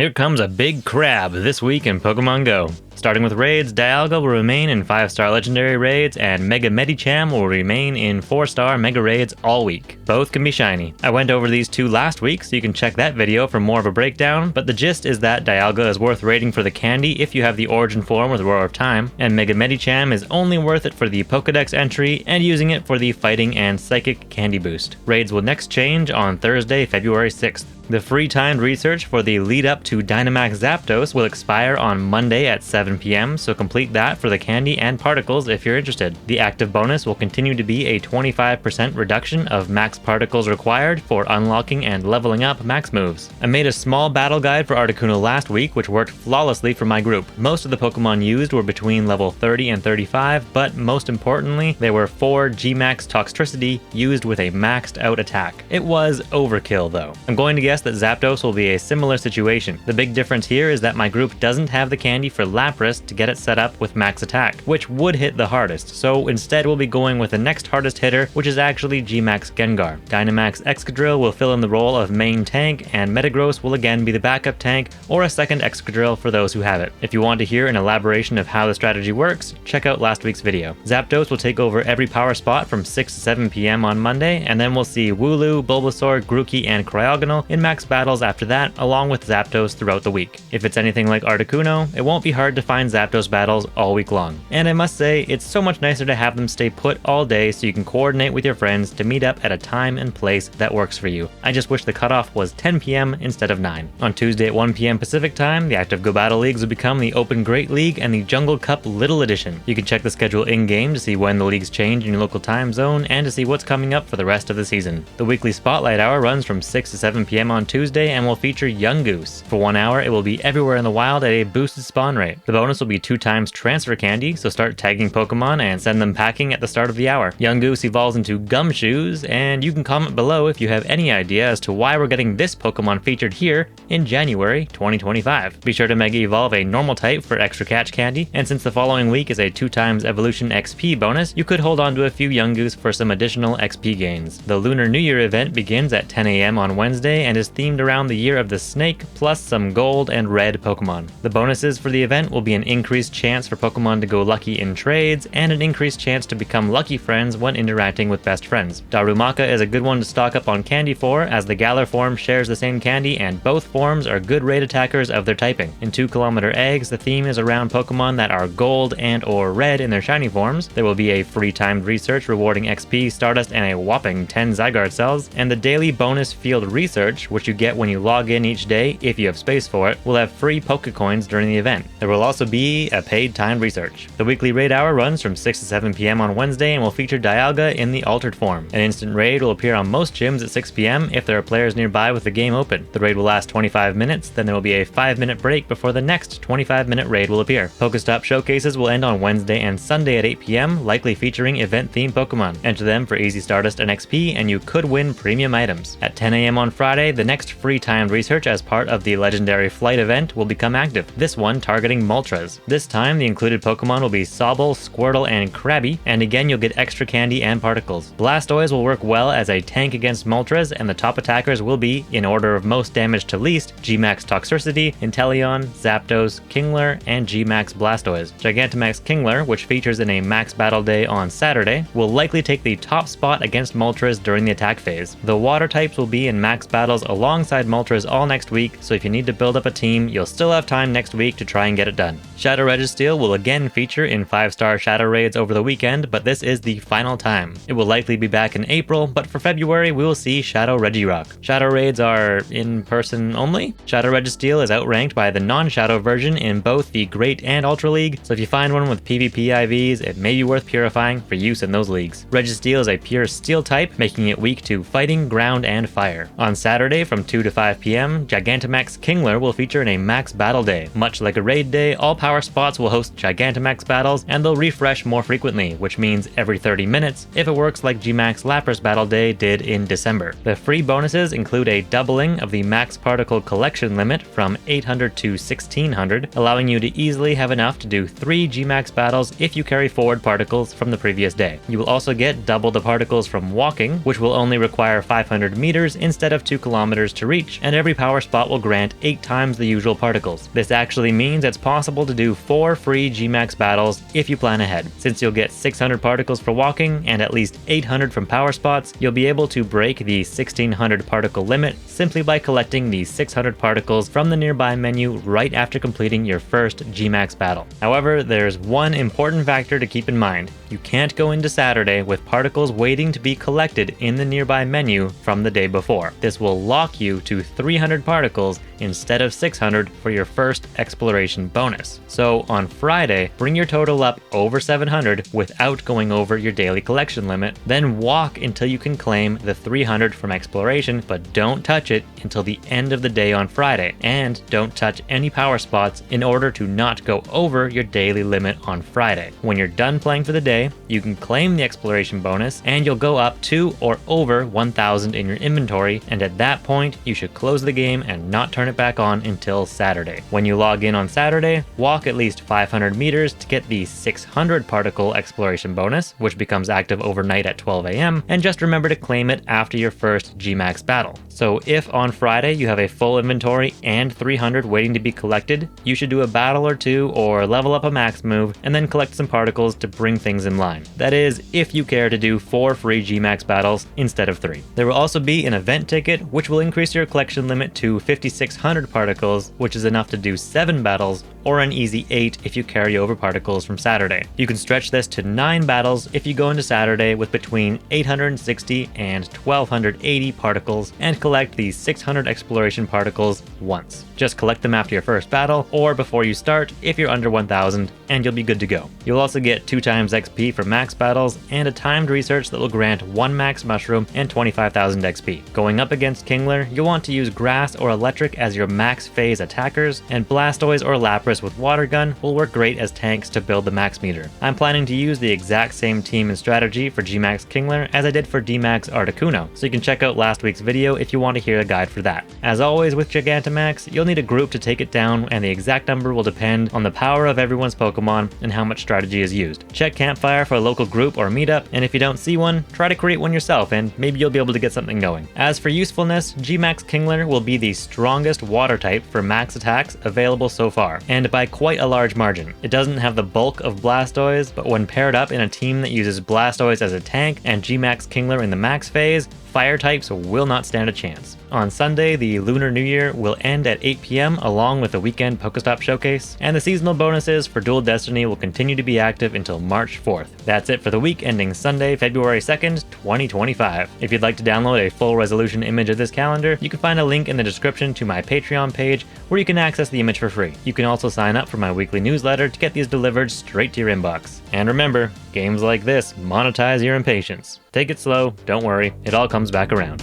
Here comes a big crab this week in Pokemon GO. Starting with raids, Dialga will remain in 5-star legendary raids, and Mega Medicham will remain in 4-star mega raids all week. Both can be shiny. I went over these two last week, so you can check that video for more of a breakdown, but the gist is that Dialga is worth raiding for the candy if you have the origin form with Roar of Time, and Mega Medicham is only worth it for the Pokedex entry and using it for the fighting and psychic candy boost. Raids will next change on Thursday, February 6th. The free timed research for the lead up to Dynamax Zapdos will expire on Monday at 7 PM, so complete that for the candy and particles if you're interested. The active bonus will continue to be a 25% reduction of max particles required for unlocking and leveling up max moves. I made a small battle guide for Articuno last week, which worked flawlessly for my group. Most of the Pokemon used were between level 30 and 35, but most importantly, there were 4 Gmax Toxtricity used with a maxed out attack. It was overkill though. I'm going to guess that Zapdos will be a similar situation. The big difference here is that my group doesn't have the candy for Lapras to get it set up with max attack, which would hit the hardest, so instead we'll be going with the next hardest hitter, which is actually Gmax Gengar. Dynamax Excadrill will fill in the role of main tank, and Metagross will again be the backup tank, or a second Excadrill for those who have it. If you want to hear an elaboration of how the strategy works, check out last week's video. Zapdos will take over every power spot from 6 to 7 PM on Monday, and then we'll see Wooloo, Bulbasaur, Grookey, and Cryogonal in max battles after that, along with Zapdos throughout the week. If it's anything like Articuno, it won't be hard to find Zapdos battles all week long. And I must say, it's so much nicer to have them stay put all day so you can coordinate with your friends to meet up at a time and place that works for you. I just wish the cutoff was 10 PM instead of 9. On Tuesday at 1 PM Pacific time, the Active Go Battle Leagues will become the Open Great League and the Jungle Cup Little Edition. You can check the schedule in-game to see when the leagues change in your local time zone and to see what's coming up for the rest of the season. The weekly Spotlight Hour runs from 6 to 7 PM on Tuesday and will feature Yungoos. For 1 hour, it will be everywhere in the wild at a boosted spawn rate. The bonus will be 2 times transfer candy, so start tagging Pokemon and send them packing at the start of the hour. Yungoos evolves into Gumshoes, and you can comment below if you have any idea as to why we're getting this Pokemon featured here in January 2025. Be sure to Mega Evolve a normal type for extra catch candy, and since the following week is a 2 times evolution XP bonus, you could hold on to a few Yungoos for some additional XP gains. The Lunar New Year event begins at 10 AM on Wednesday and is themed around the Year of the Snake, plus some gold and red Pokemon. The bonuses for the event will be an increased chance for Pokemon to go lucky in trades, and an increased chance to become lucky friends when interacting with best friends. Darumaka is a good one to stock up on candy for, as the Galar form shares the same candy and both forms are good raid attackers of their typing. In 2km eggs, the theme is around Pokemon that are gold and or red in their shiny forms. There will be a free timed research rewarding XP, Stardust, and a whopping 10 Zygarde cells, and the daily bonus field research, which you get when you log in each day if you have space for it, will have free Pokecoins during the event. There will also be a paid timed research. The weekly raid hour runs from 6 to 7 PM on Wednesday and will feature Dialga in the altered form. An instant raid will appear on most gyms at 6 PM if there are players nearby with the game open. The raid will last 25 minutes, then there will be a 5-minute break before the next 25-minute raid will appear. PokeStop Showcases will end on Wednesday and Sunday at 8 PM, likely featuring event-themed Pokemon. Enter them for easy Stardust and XP, and you could win premium items. At 10 AM on Friday, the next free timed research as part of the Legendary Flight event will become active, this one targeting Moltres. This time, the included Pokemon will be Sobble, Squirtle, and Krabby, and again you'll get extra candy and particles. Blastoise will work well as a tank against Moltres, and the top attackers will be, in order of most damage to least, Gmax Toxtricity, Inteleon, Zapdos, Kingler, and Gmax Blastoise. Gigantamax Kingler, which features in a max battle day on Saturday, will likely take the top spot against Moltres during the attack phase. The water types will be in max battles alongside Moltres all next week, so if you need to build up a team, you'll still have time next week to try and get it done. Shadow Registeel will again feature in 5-star Shadow Raids over the weekend, but this is the final time. It will likely be back in April, but for February we will see Shadow Regirock. Shadow Raids are in person only. Shadow Registeel is outranked by the non-Shadow version in both the Great and Ultra League, so if you find one with PvP IVs, it may be worth purifying for use in those leagues. Registeel is a pure Steel type, making it weak to Fighting, Ground, and Fire. On Saturday from 2 to 5 PM, Gigantamax Kingler will feature in a max battle day. Much like a raid day, Friday, all power spots will host Gigantamax battles, and they'll refresh more frequently, which means every 30 minutes, if it works like Gmax Lapras Battle Day did in December. The free bonuses include a doubling of the max particle collection limit from 800 to 1600, allowing you to easily have enough to do 3 Gmax battles if you carry forward particles from the previous day. You will also get double the particles from walking, which will only require 500 meters instead of 2 kilometers to reach, and every power spot will grant 8 times the usual particles. This actually means it's possible to do 4 free Gmax battles if you plan ahead. Since you'll get 600 particles for walking and at least 800 from power spots, you'll be able to break the 1600 particle limit simply by collecting the 600 particles from the nearby menu right after completing your first Gmax battle. However, there's one important factor to keep in mind. You can't go into Saturday with particles waiting to be collected in the nearby menu from the day before. This will lock you to 300 particles instead of 600 for your first exploration bonus. So on Friday, bring your total up over 700 without going over your daily collection limit, then walk until you can claim the 300 from exploration, but don't touch it until the end of the day on Friday, and don't touch any power spots in order to not go over your daily limit on Friday. When you're done playing for the day, you can claim the exploration bonus and you'll go up to or over 1000 in your inventory, and at that point you should close the game and not turn it back on until Saturday. When you log in on Saturday, walk at least 500 meters to get the 600 particle exploration bonus, which becomes active overnight at 12 AM, and just remember to claim it after your first Gmax battle. So if on Friday you have a full inventory and 300 waiting to be collected, you should do a battle or 2 or level up a max move and then collect some particles to bring things in line. That is, if you care to do 4 free Gmax battles instead of 3. There will also be an event ticket, which will increase your collection limit to 5600 particles, which is enough to do 7 battles, or an easy 8 if you carry over particles from Saturday. You can stretch this to 9 battles if you go into Saturday with between 860 and 1280 particles and collect the 600 exploration particles once. Just collect them after your first battle or before you start if you're under 1000, and you'll be good to go. You'll also get 2 times XP for max battles and a timed research that will grant 1 max mushroom and 25,000 XP. Going up against Kingler, you'll want to use grass or electric as your max phase attackers, and Blastoise or Lapras with water gun will work great as tanks to build the max meter. I'm planning to use the exact same team and strategy for Gmax Kingler as I did for Dmax Articuno, so you can check out last week's video if you want to hear a guide for that. As always with Gigantamax, you'll need a group to take it down, and the exact number will depend on the power of everyone's Pokemon and how much strategy is used. Check Campfire for a local group or meetup, and if you don't see one, try to create one yourself and maybe you'll be able to get something going. As for usefulness, Gmax Kingler will be the strongest water type for max attacks available so far, and by quite a large margin. It doesn't have the bulk of Blastoise, but when paired up in a team that uses Blastoise as a tank and Gmax Kingler in the max phase, fire types will not stand a chance. On Sunday, the Lunar New Year will end at 8 PM along with the weekend PokeStop Showcase, and the seasonal bonuses for Dual Destiny will continue to be active until March 4th. That's it for the week ending Sunday, February 2nd, 2025. If you'd like to download a full resolution image of this calendar, you can find a link in the description to my Patreon page where you can access the image for free. You can also sign up for my weekly newsletter to get these delivered straight to your inbox. And remember, games like this monetize your impatience. Take it slow, don't worry, it all comes back around.